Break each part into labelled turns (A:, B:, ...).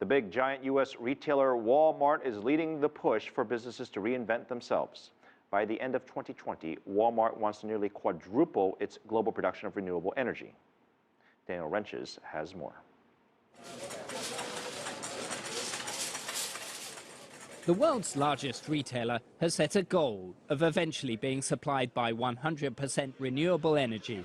A: The big giant U.S. retailer Walmart is leading the push for businesses to reinvent themselves. By the end of 2020, Walmart wants to nearly quadruple its global production of renewable energy. Daniel Renches has more.
B: The world's largest retailer has set a goal of eventually being supplied by 100% renewable energy.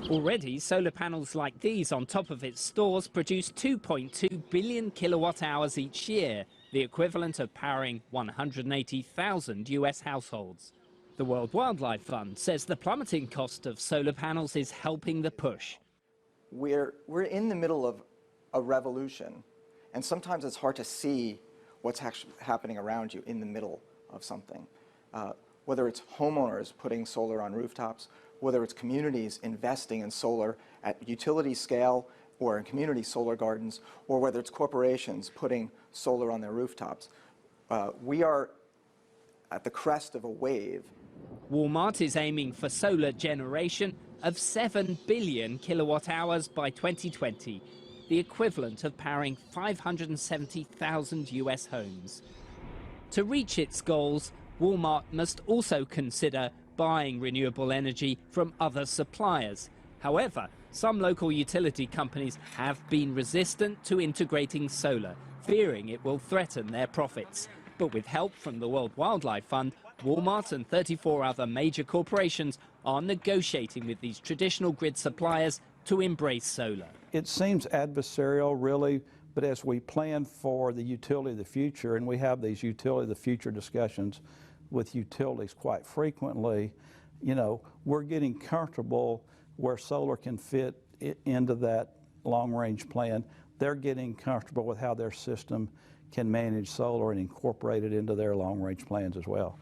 B: Already, solar panels like these on top of its stores produce 2.2 billion kilowatt hours each year, the equivalent of powering 180,000 US households. The World Wildlife Fund says the plummeting cost of solar panels is helping the push.
C: We're in the middle of a revolution, and sometimes it's hard to see what's actually happening around you in the middle of something. Whether it's homeowners putting solar on rooftops, whether it's communities investing in solar at utility scale or in community solar gardens, or whether it's corporations putting solar on their rooftops. We are at the crest of a wave.
B: Walmart is aiming for solar generation of 7 billion kilowatt hours by 2020. The equivalent of powering 570,000 US homes. To reach its goals, Walmart must also consider buying renewable energy from other suppliers. However, some local utility companies have been resistant to integrating solar, fearing it will threaten their profits. But with help from the World Wildlife Fund, Walmart and 34 other major corporations are negotiating with these traditional grid suppliers to embrace solar.
D: It seems adversarial, really, but as we plan for the utility of the future, and we have these utility of the future discussions with utilities quite frequently, you know, we're getting comfortable where solar can fit into that long-range plan. They're getting comfortable with how their system can manage solar and incorporate it into their long-range plans as well.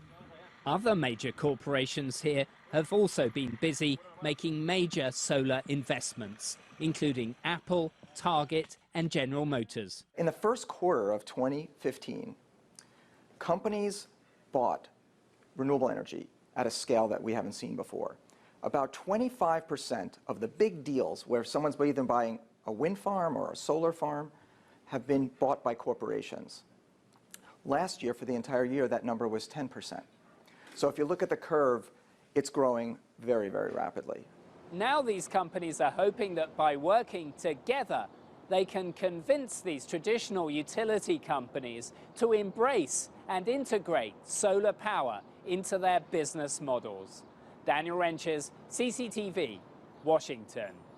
B: Other major corporations here have also been busy making major solar investments, including Apple, Target, and General Motors.
C: In the first quarter of 2015, companies bought renewable energy at a scale that we haven't seen before. About 25% of the big deals where someone's either buying a wind farm or a solar farm have been bought by corporations. Last year, for the entire year, that number was 10%. So if you look at the curve, it's growing very, very rapidly.
B: Now these companies are hoping that by working together, they can convince these traditional utility companies to embrace and integrate solar power into their business models. Daniel Renches, CCTV, Washington.